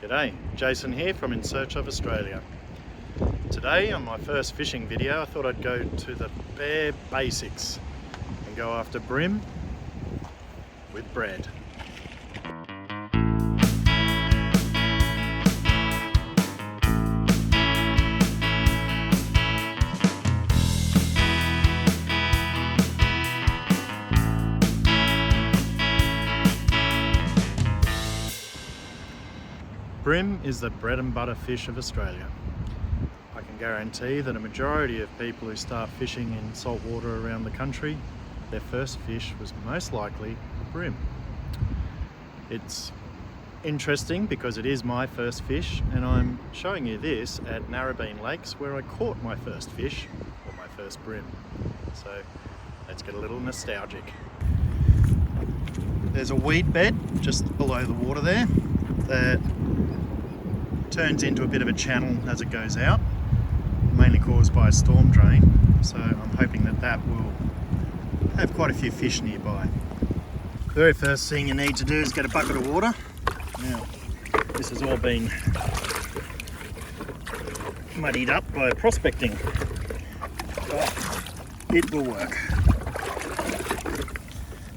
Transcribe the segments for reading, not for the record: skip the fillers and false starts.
G'day, Jason here from In Search of Australia. Today on my first fishing video I thought I'd go to the bare basics and go after brim with bread. Brim is the bread and butter fish of Australia. I can guarantee that a majority of people who start fishing in salt water around the country, their first fish was most likely a brim. It's interesting because it is my first fish, and I'm showing you this at Narrabeen Lakes where I caught my first fish, or my first brim. So let's get a little nostalgic. There's a weed bed just below the water there that turns into a bit of a channel as it goes out, mainly caused by a storm drain, so I'm hoping that that will have quite a few fish nearby. The very first thing you need to do is get a bucket of water. Now, this has all been muddied up by prospecting, but it will work.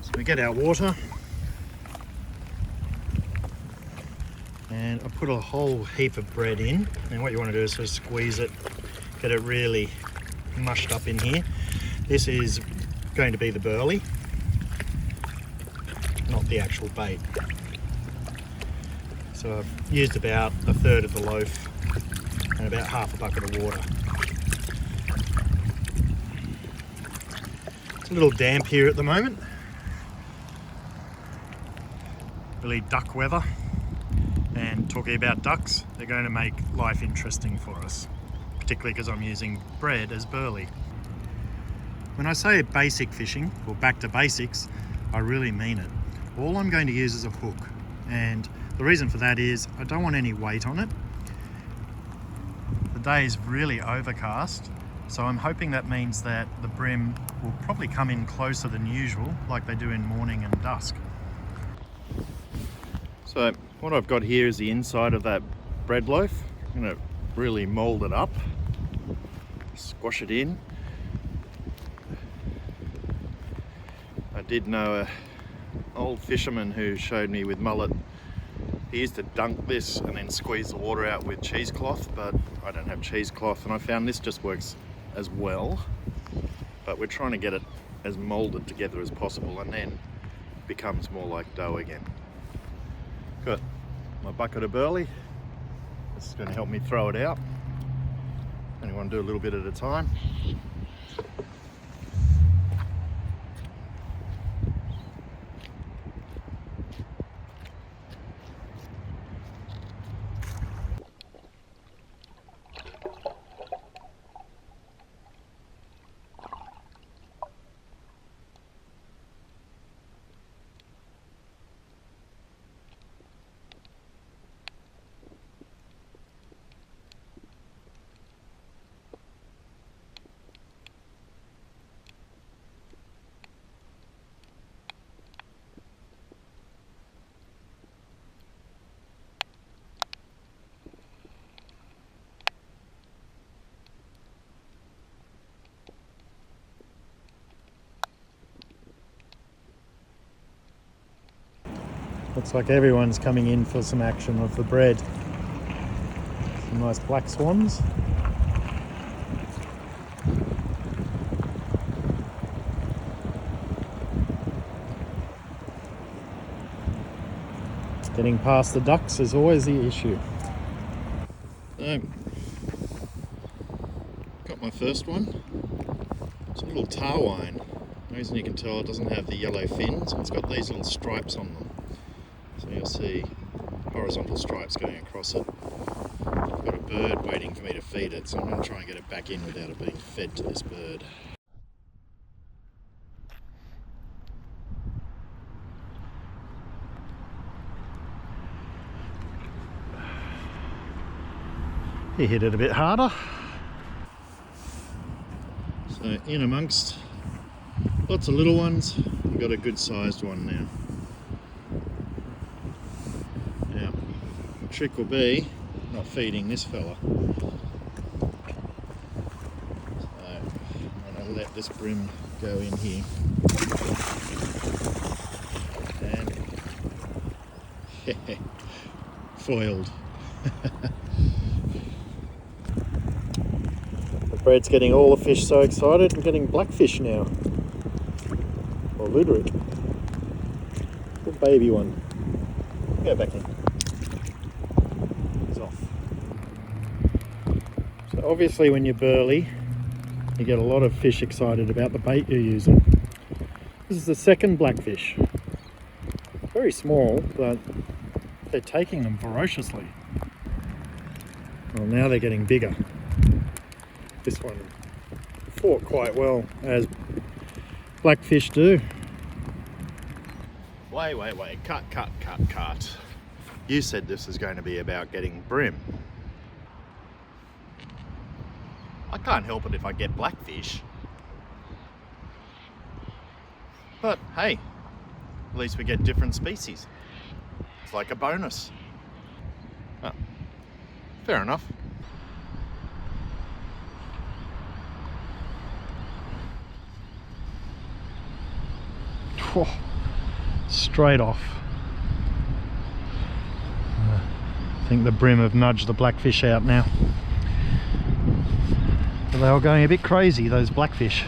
So we get our water, and I put a whole heap of bread in, and what you want to do is just squeeze it, get it really mushed up in here. This is going to be the burley, not the actual bait. So I've used about a third of the loaf and about half a bucket of water. It's a little damp here at the moment. Really duck weather. And talking about ducks, they're going to make life interesting for us, particularly because I'm using bread as burley. When I say basic fishing, or back to basics, I really mean it. All I'm going to use is a hook, and the reason for that is I don't want any weight on it. The day is really overcast, so I'm hoping that means that the brim will probably come in closer than usual, like they do in morning and dusk. So what I've got here is the inside of that bread loaf. I'm going to really mould it up, squash it in. I did know an old fisherman who showed me with mullet. He used to dunk this and then squeeze the water out with cheesecloth, but I don't have cheesecloth, and I found this just works as well. But we're trying to get it as moulded together as possible, and then it becomes more like dough again. Got my bucket of burley. This is going to help me throw it out. Only want to do a little bit at a time. Looks like everyone's coming in for some action of the bread. Some nice black swans. Getting past the ducks is always the issue. So, got my first one. It's a little tarwine. The reason you can tell it doesn't have the yellow fins, it's got these little stripes on them. So you'll see horizontal stripes going across it. I've got a bird waiting for me to feed it, so I'm going to try and get it back in without it being fed to this bird. He hit it a bit harder. So in amongst lots of little ones, we've got a good sized one now. Yeah, trick will be not feeding this fella. So I'm going to let this brim go in here. And foiled. Brad's getting all the fish so excited. We're getting blackfish now. Or luderick. Little baby one. Go back in. He's off. So obviously when you're burley, you get a lot of fish excited about the bait you're using. This is the second blackfish. Very small, but they're taking them ferociously. Well, now they're getting bigger. This one fought quite well, as blackfish do. Wait, cut. You said this is going to be about getting brim. I can't help it if I get blackfish. But hey, at least we get different species. It's like a bonus. Oh, fair enough. Whoa, straight off. I think the brim have nudged the blackfish out now. But they were going a bit crazy, those blackfish.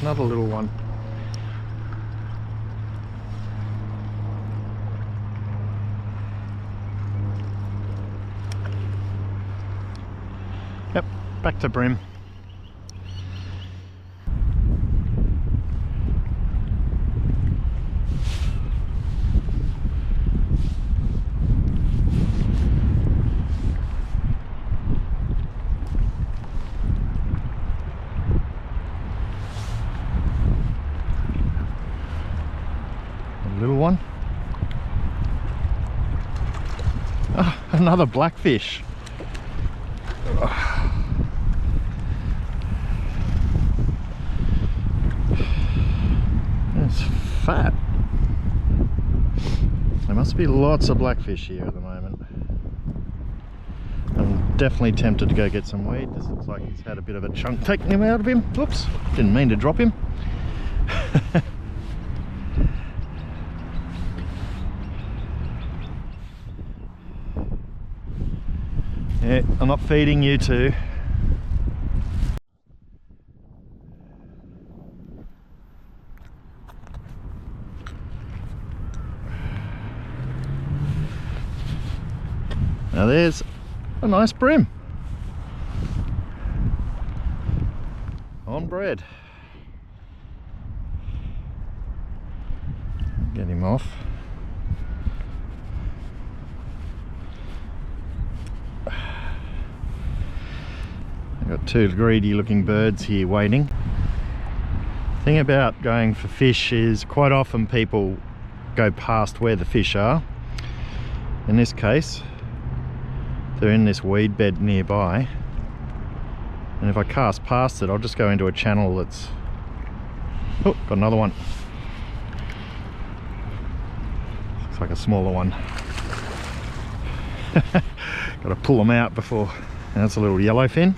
Another little one. Yep, back to brim. Little one. Oh, another blackfish. Oh. It's fat. There must be lots of blackfish here at the moment. I'm definitely tempted to go get some weed. This looks like he's had a bit of a chunk taken him out of him. Oops, didn't mean to drop him. Yeah, I'm not feeding you two. Now there's a nice brim. On bread. Get him off. Got two greedy looking birds here waiting. The thing about going for fish is quite often people go past where the fish are. In this case, they're in this weed bed nearby. And if I cast past it, I'll just go into a channel that's... Oh, got another one. Looks like a smaller one. Got to pull them out before... And that's a little yellowfin.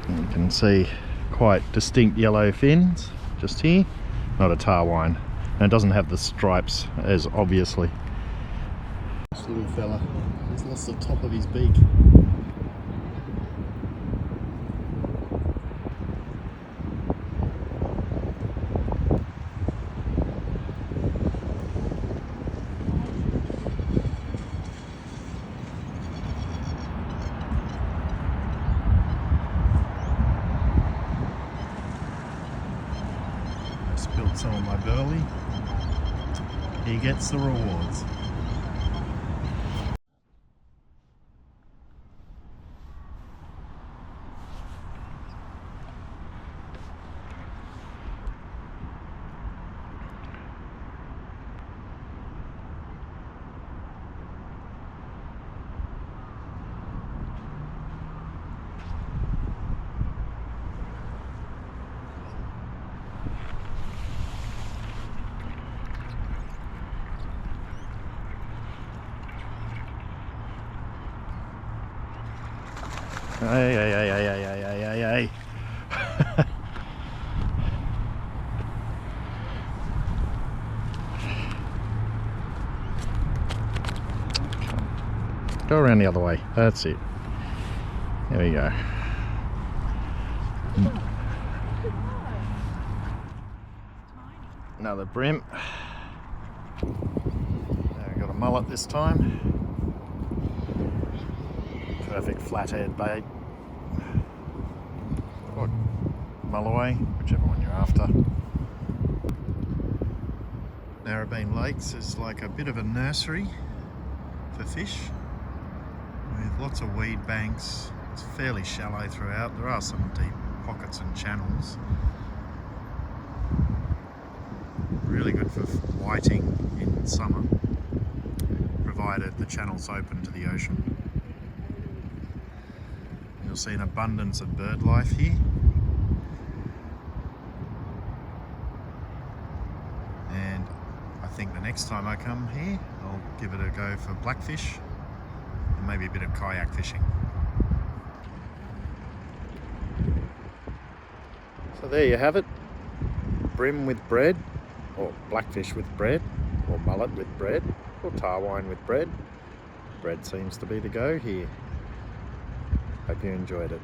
You can see quite distinct yellow fins just here. Not a tarwine, and it doesn't have the stripes as obviously. This little fella, he's lost the top of his beak. Spilled some of my burley. He gets the rewards. Hey, hey, hey, hey, hey, hey, hey, hey. Go around the other way. That's it. There we go. Another brim. Now we've got a mullet this time. Perfect flathead bait. Or mulloway, whichever one you're after. Narrabeen Lakes is like a bit of a nursery for fish, with lots of weed banks. It's fairly shallow throughout. There are some deep pockets and channels. Really good for whiting in summer, provided the channel's open to the ocean. You'll see an abundance of bird life here. And I think the next time I come here, I'll give it a go for blackfish and maybe a bit of kayak fishing. So there you have it. Brim with bread, or blackfish with bread, or mullet with bread, or tarwine with bread. Bread seems to be the go here. Hope you enjoyed it.